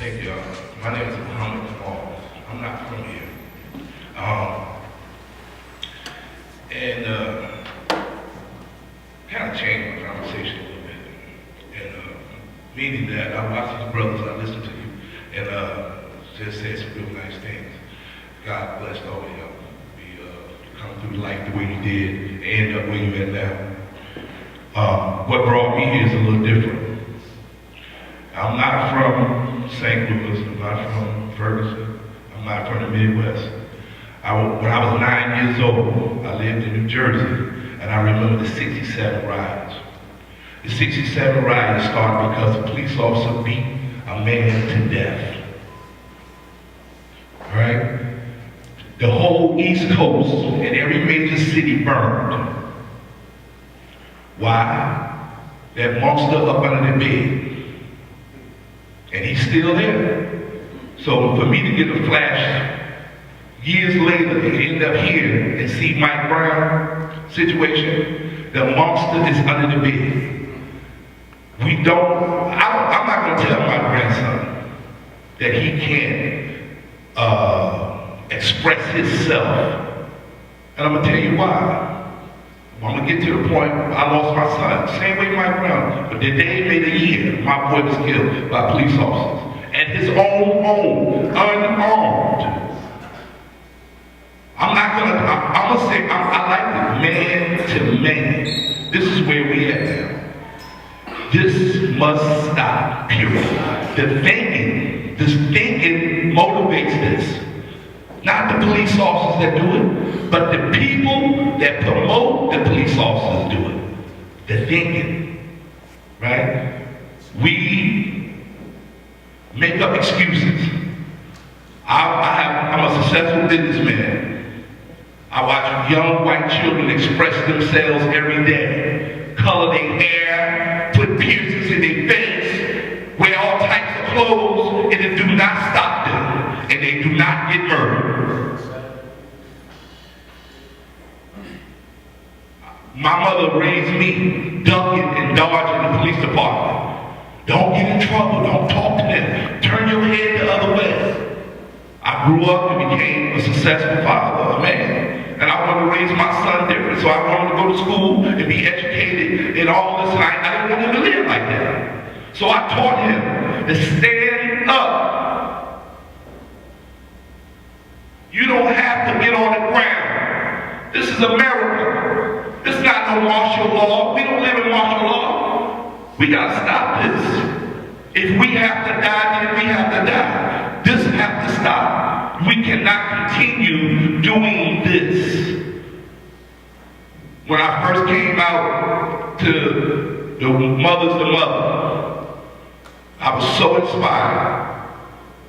Thank you. My name is Mohammed Kamal. I'm not from here. Um, and kind of changed my conversation a little bit. And meaning that I watch these brothers, I listen to you, and just say some real nice things. God bless all of you. You come through life the way you did and end up where you at now. What brought me here is a little different. I'm not from St. Louis, I'm not from Ferguson, I'm not from the Midwest. When I was 9 years old, I lived in New Jersey, and I remember the 67 riots. The 67 riots started because a police officer beat a man to death. All right? The whole East Coast and every major city burned. Why? That monster up under the bed. And he's still there. So for me to get a flash years later and end up here and see Mike Brown situation, the monster is under the bed. I'm not going to tell my grandson that he can't express himself. And I'm going to tell you why. I'm going to get to the point where I lost my son. Same way Mike Brown. But the day made a year, my boy was killed by police officers. At his own home, unarmed. I'm going to say, I like it man to man. This is where we at now. This must stop, period. This thinking motivates this. Not the police officers that do it, but the people that promote the police officers do it. The thinking, right? We make up excuses. I'm a successful businessman. I watch young white children express themselves every day. Color their hair, put piercings in their face, wear all types of clothes, and it do not stop them. And they do not get murdered. My mother raised me ducking and dodging the police department. Don't get in trouble, don't talk to them. Turn your head the other way. I grew up and became a successful father, a man. And I wanted to raise my son different, so I wanted to go to school and be educated and all this, and I didn't want him to live like that. So I taught him to stand up. You don't have to get on the ground. This is America. This is not no martial law. We don't live in martial law. We gotta stop this. If we have to die, then we have to die. This has to stop. We cannot continue doing this. When I first came out to the Mothers to Mother, I was so inspired.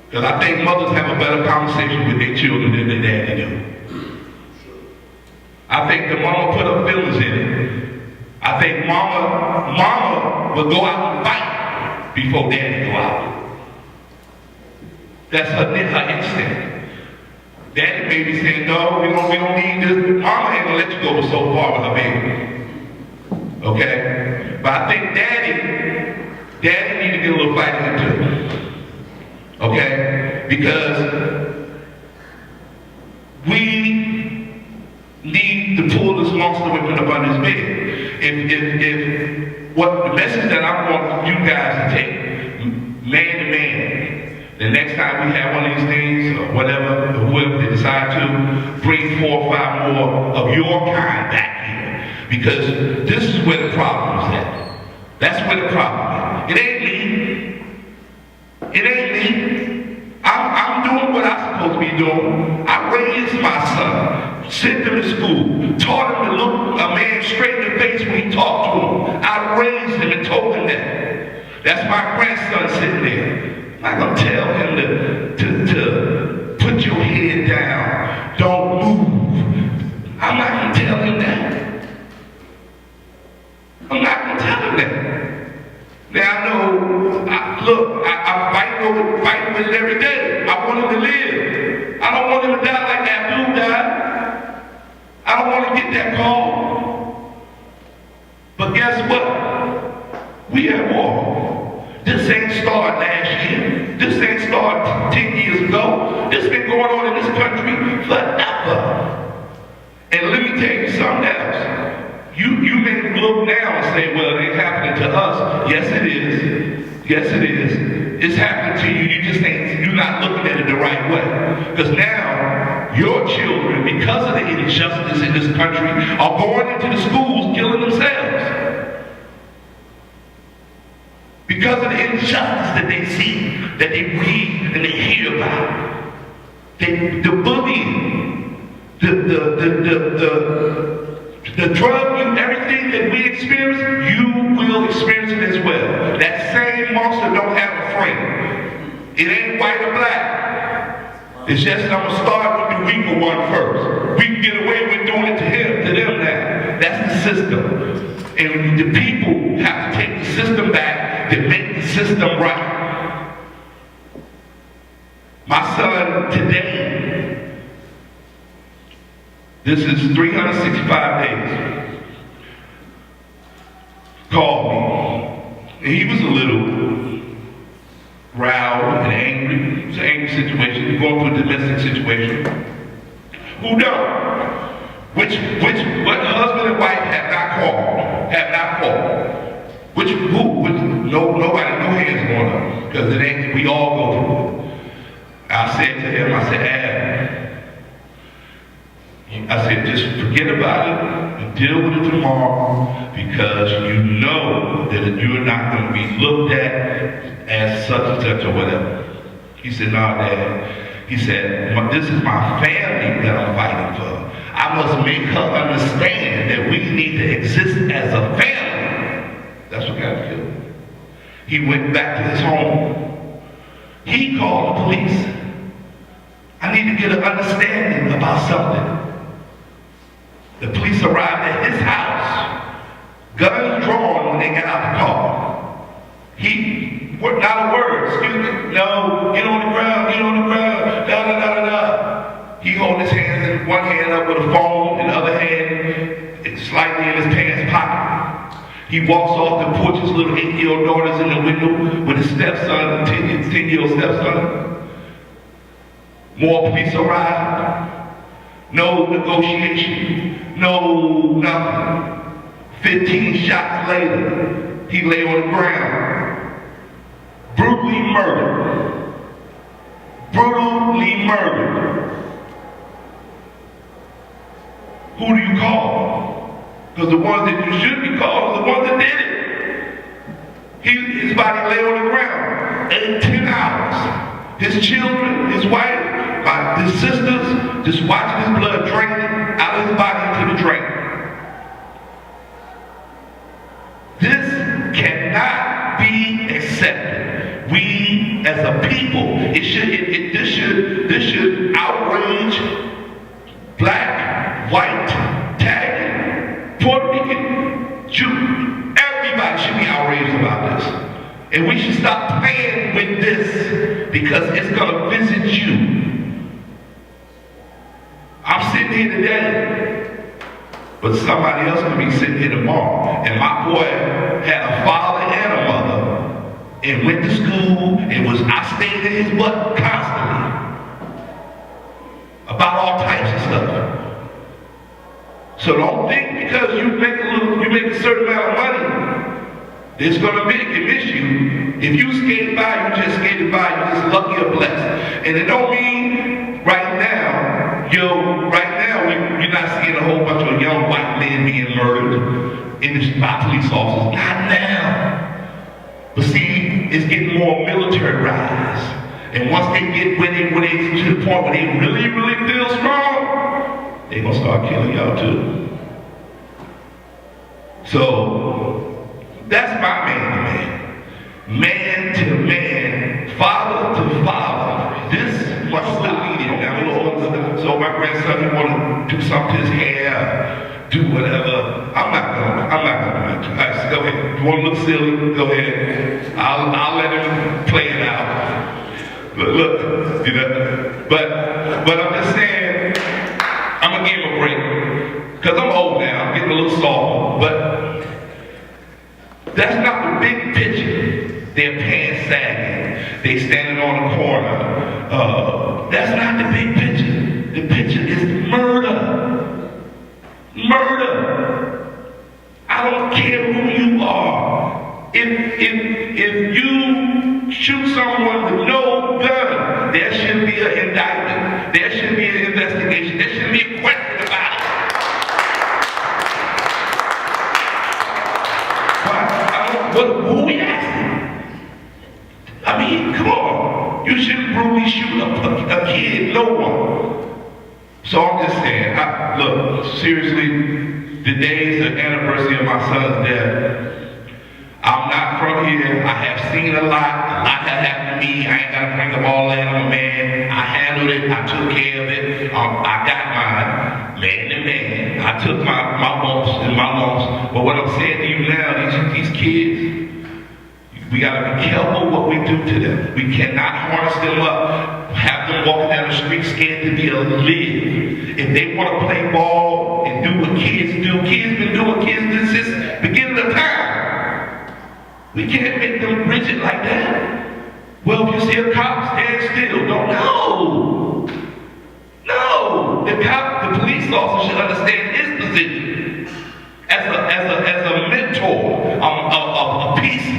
Because I think mothers have a better conversation with their children than their daddy do. I think the mama put her feelings in it. I think mama will go out and fight before daddy go out. That's her instinct. Daddy may be saying, no, we don't need this. Mama ain't gonna let you go so far with her baby. Okay? But I think daddy need to get a little fighting too. Okay? Because we need to pull this monster away from up under his bed. If what the message that I want you guys to take, man to man, the next time we have one of these things, or whatever, or whoever they decide to, bring 4 or 5 more of your kind back here. Because this is where the problem is at. That's where the problem is. It ain't me. It ain't me. I'm doing what I'm supposed to be doing. I raised my son, sent him to school, taught him to look a man straight in the face when he talked to him. I raised him and told him that. That's my grandson sitting there. I'm not going to tell him to put your head down. Don't move. I'm not going to tell him that. I'm not going to tell him that. Now I know, I'm fighting with it every day. I want him to live. I don't want him to die like Abdul died. I don't want to get that call. But guess what? We at war. This ain't started last year. This ain't started 10 years ago. This been going on in this country forever. And let me tell you something else. You may look now and say, well, it ain't happening to us. Yes, it is. Yes, it is. It's happening to you. You're not looking at it the right way. Because now, your children, because of the injustice in this country, are going into the schools killing themselves. Because of the injustice that they see, that they read, and they hear about. The bullying, the drug use, everything that we experience, you will experience it as well. That same monster don't have a friend. It ain't white or black. It's just I'm gonna start with the weaker one first. We can get away with doing it to them now. That's the system. And the people have to take the system back to make the system right. My son today, this is 365 days, called me. And he was a little riled and angry. It was an angry situation. He was going through a domestic situation. Who don't? What husband and wife have not called? Have not called. Nobody, no hands going up. Because it ain't, we all go through it. I said to him, I said, I said, just forget about it and deal with it tomorrow, because you know that you're not going to be looked at as such and such or whatever. He said, no, Dad. He said, this is my family that I'm fighting for. I must make her understand that we need to exist as a family. That's what got killed. He went back to his home. He called the police. I need to get an understanding about something. The police arrived at his house, guns drawn when they got out the car. He, not a word, excuse me, no, get on the ground, da. He hold his hands, one hand up with a phone, and the other hand slightly in his pants pocket. He walks off the porch, his little 8-year-old daughter's in the window with his stepson, 10-year-old stepson. More police arrived. No negotiation. No nothing. 15 shots later, he lay on the ground. Brutally murdered. Brutally murdered. Who do you call? Because the ones that you should be called are the ones that did it. His body lay on the ground 8-10 hours. His children, his wife, his sisters, just watching his blood draining out of his body into the drain. This cannot be accepted. We as a people, this should outrage black, white, Italian, Puerto Rican, Jew. Everybody should be outraged about this. And we should stop playing with this, because it's gonna visit you. I'm sitting here today, but somebody else could be sitting here tomorrow. And my boy had a father and a mother, and went to school, and I stayed in his butt constantly about all types of stuff. So don't think because you make a certain amount of money, it's gonna make it miss you. If you skate by, you just skated by, you're just lucky or blessed. And it don't mean right now, you're not seeing a whole bunch of young white men being murdered by police officers. Not now. But see, it's getting more militarized. And once they get where they to the point where they really, really feel strong, they're gonna start killing y'all too. So that's my man to man. Man to man, father to father. This must stop. So my grandson, he want to do something to his hair, do whatever. I'm not gonna do it. Go ahead. You want to look silly? Go ahead. I'll let him play it out. Look, But I'm just saying, I'm gonna give him a break, because I'm old now. I'm getting a little soft, but that's not the big picture. Their pants sagging. They standing on the corner. That's not the big picture. The picture is murder. Murder. I don't care who you are. If you shoot someone with no gun, there should be an indictment. There should be an investigation. There should be a question about it. Who we asking? I mean, come on. You shouldn't brutally shoot a kid, no one. So I'm just saying, look, seriously, the day is the anniversary of my son's death. I'm not from here. I have seen a lot. A lot has happened to me. I ain't got to bring up all that. I'm a man. I handled it. I took care of it. I got mine, man to man. I took my bumps and my lumps. But what I'm saying to you now, these kids, we got to be careful what we do to them. We cannot harness them up, have them walking down the street scared to be a live. If they want to play ball and do what kids do, kids been doing kids do since the beginning of time. We can't make them rigid like that. Well, if you see a cop, stand still. Don't know. No. The police officer should understand his position as a mentor, a peace,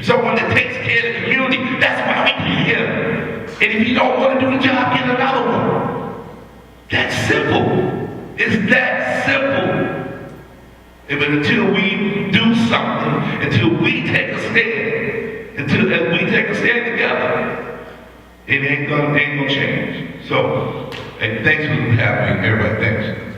someone that takes care of the community. That's why we here. And if you don't want to do the job, get another one. That's simple. It's that simple. But until we do something, until we take a stand, until we take a stand together, it ain't gonna change. So, thanks for having me, everybody. Thanks.